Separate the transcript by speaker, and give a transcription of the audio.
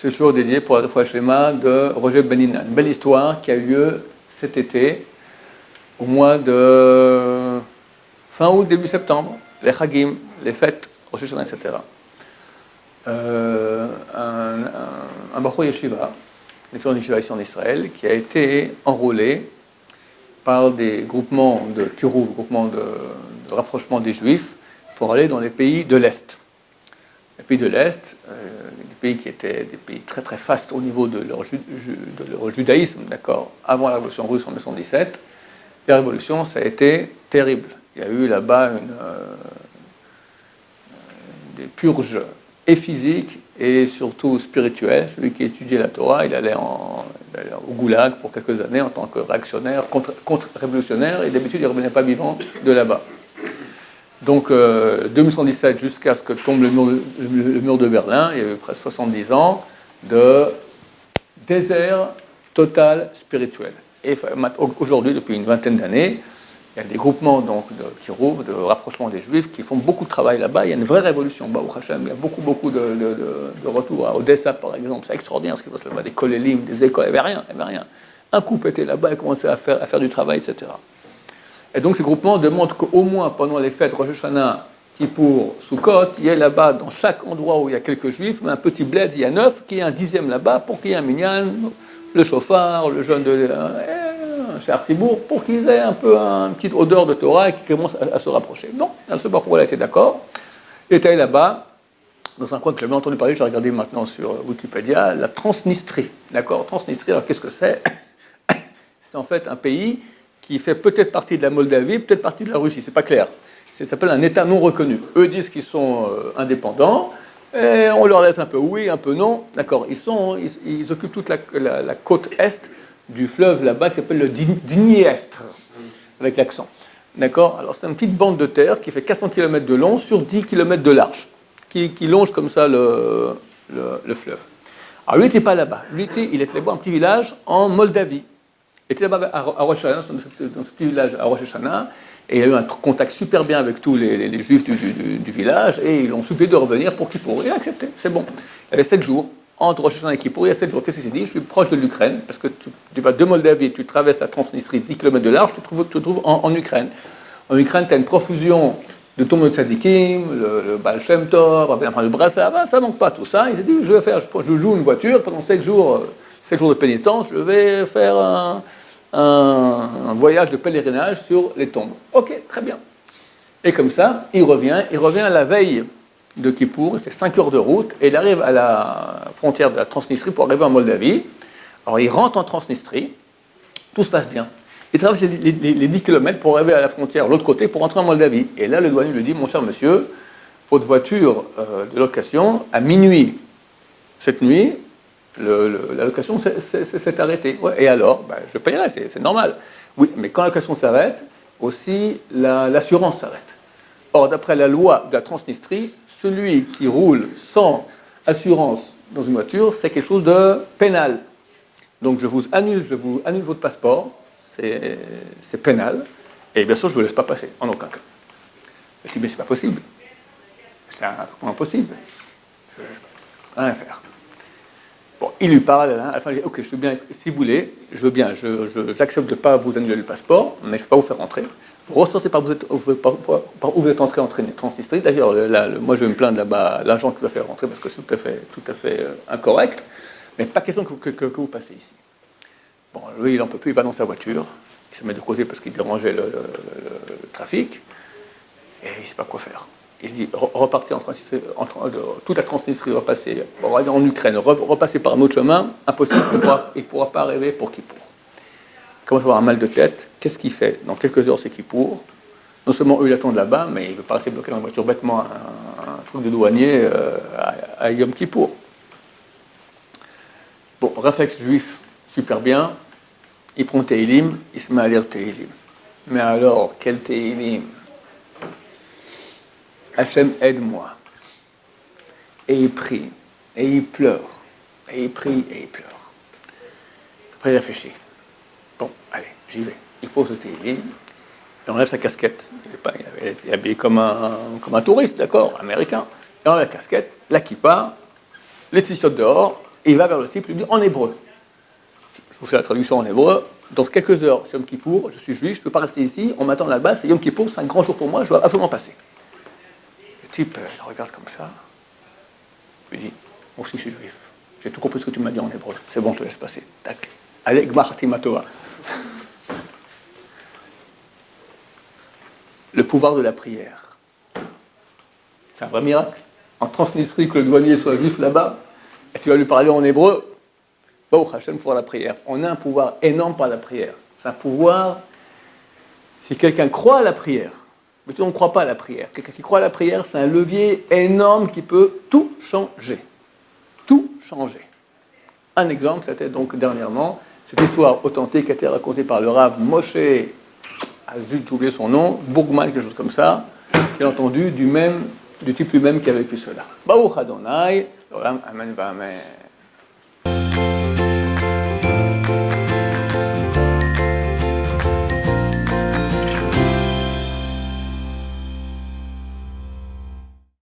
Speaker 1: ce jour dédié pour la Refoua Shlema de Roger Benina. Une belle histoire qui a eu lieu cet été, au mois de fin août, début septembre, les Chagim, les fêtes, Rosh Hashanah, etc. Un Bachur Yeshiva, un étudiant de Yeshiva ici en Israël, qui a été enrôlé par des groupements de Kirouv, groupements de rapprochement des Juifs, pour aller dans les pays de l'Est. Les pays de l'Est, des pays qui étaient des pays très très fastes au niveau de leur judaïsme, d'accord, avant la révolution russe en 1917. La révolution, ça a été terrible. Il y a eu là-bas des purges et physiques et surtout spirituelles. Celui qui étudiait la Torah, il allait au goulag pour quelques années en tant que réactionnaire, contre-révolutionnaire, et d'habitude, il ne revenait pas vivant de là-bas. Donc, 1917, jusqu'à ce que tombe le mur de Berlin, il y a eu presque 70 ans de désert total spirituel. Et aujourd'hui, depuis une vingtaine d'années, il y a des groupements donc, de Kirouv, de rapprochement des Juifs, qui font beaucoup de travail là-bas. Il y a une vraie révolution. Baruch Hashem, il y a beaucoup de retours. À Odessa, par exemple, c'est extraordinaire ce qui se passe là-bas. Des kolélim, des écoles, il n'y avait rien. Un couple était là-bas et commençait à faire du travail, etc. Et donc ces groupements demandent qu'au moins pendant les fêtes Rosh Hashanah, Kippour, Sukkot, il y ait là-bas, dans chaque endroit où il y a quelques Juifs, mais un petit bled, il y a 9, qu'il y ait un 10e là-bas pour qu'il y ait un minyan, le chauffard, le jeune de chez Artibourg, pour qu'ils aient un peu une petite odeur de Torah et qu'ils commencent à se rapprocher. Bon, ce Bachour a été d'accord. Il était là-bas, dans un coin que j'avais entendu parler, j'ai regardé maintenant sur Wikipédia, la Transnistrie. D'accord, Transnistrie, alors qu'est-ce que c'est? C'est en fait un pays qui fait peut-être partie de la Moldavie, peut-être partie de la Russie, c'est pas clair. Ça s'appelle un État non reconnu. Eux disent qu'ils sont indépendants, et on leur laisse un peu oui, un peu non. D'accord, ils occupent toute la côte est du fleuve là-bas qui s'appelle le Dniestre, avec l'accent. D'accord, alors c'est une petite bande de terre qui fait 400 km de long sur 10 km de large, qui longe comme ça le fleuve. Alors lui n'était pas là-bas, il était là-bas un petit village en Moldavie. Il était là-bas à Rosh Hashanah, dans ce petit village à Rosh Hashanah, et il a eu un contact super bien avec tous les juifs du village, et ils l'ont supplié de revenir pour Kippour. Il a accepté, c'est bon. Il y avait 7 jours, entre Rosh Hashanah et Kippour, il y a 7 jours. Qu'est-ce qu'il s'est dit? Je suis proche de l'Ukraine, parce que tu vas de Moldavie, tu traverses la Transnistrie, 10 km de large, tu te trouves en Ukraine. En Ukraine, tu as une profusion de tombes de tzadikim, le Baal Shem Tov, le Brassava, ça manque pas tout ça. Il s'est dit, je loue une voiture, pendant 7 jours de pénitence, je vais faire un voyage de pèlerinage sur les tombes. Ok, très bien. Et comme ça, il revient à la veille de Kippour, il fait 5 heures de route, et il arrive à la frontière de la Transnistrie pour arriver en Moldavie. Alors il rentre en Transnistrie, tout se passe bien. Il traverse les 10 km pour arriver à la frontière, l'autre côté, pour rentrer en Moldavie. Et là, le douanier lui dit, mon cher monsieur, votre voiture de location, à minuit, cette nuit, la location s'est arrêtée. Ouais, et alors, je payerai, c'est normal. Oui, mais quand la location s'arrête, aussi l'assurance s'arrête. Or, d'après la loi de la Transnistrie, celui qui roule sans assurance dans une voiture, c'est quelque chose de pénal. Donc je vous annule votre passeport, c'est pénal, et bien sûr je ne vous laisse pas passer, en aucun cas. Je dis, mais c'est pas possible. C'est impossible. Je ne peux rien faire. Bon, il lui parle, à la fin, il dit, ok, je veux bien, si vous voulez, je veux bien, j'accepte de ne pas vous annuler le passeport, mais je ne peux pas vous faire rentrer. Vous ressortez par où vous êtes entré en Transnistrie. D'ailleurs, moi je vais me plaindre là-bas, l'agent qui va faire rentrer, parce que c'est tout à fait incorrect, mais pas question que vous passez ici. Bon, lui, il n'en peut plus, il va dans sa voiture, il se met de côté parce qu'il dérangeait le trafic, et il ne sait pas quoi faire. Il se dit, repartir toute la Transnistrie, repasser, aller en Ukraine, repasser par un autre chemin, impossible, il ne pourra pas arriver pour Kippour. Il commence à avoir un mal de tête, qu'est-ce qu'il fait? Dans quelques heures, c'est Kippour. Non seulement eux, ils attendent là-bas, mais il ne veut pas rester bloqué dans la voiture bêtement un truc de douanier à Yom Kippour. Bon, réflexe juif, super bien, il prend Tehillim, il se met à lire Tehillim. Mais alors, quel Tehillim? Hachem, aide-moi. Et il prie, et il pleure, et il prie, et il pleure. Après, il réfléchit. Bon, allez, j'y vais. Il pose le Tehillim, il enlève sa casquette. Il est habillé comme un touriste, d'accord, américain. Il enlève la casquette, la kippa, les tzitzit dehors, Et il va vers le type, il lui dit en hébreu. Je vous fais la traduction en hébreu. Dans quelques heures, c'est Yom Kippour, je suis juif, je ne peux pas rester ici, on m'attend là-bas, c'est Yom Kippour, c'est un grand jour pour moi, je dois absolument passer. Le type, il regarde comme ça, il lui dit, moi aussi je suis juif, j'ai tout compris ce que tu m'as dit en hébreu, c'est bon, je te laisse passer. Tac. Allez, Gmar Hatimatoa. Le pouvoir de la prière. C'est un vrai miracle. En Transnistrie, que le douanier soit juif là-bas, et tu vas lui parler en hébreu, Baruch Hashem, pour la prière. On a un pouvoir énorme par la prière. C'est un pouvoir, si quelqu'un croit à la prière, mais tout le monde ne croit pas à la prière. Quelqu'un qui croit à la prière, c'est un levier énorme qui peut tout changer. Tout changer. Un exemple, c'était donc dernièrement, cette histoire authentique a été racontée par le Rav Moshe, j'ai oublié son nom, Bourgman, quelque chose comme ça, qui a entendu du type lui-même qui a vécu cela. Baruch Adonai, Amen, Amen.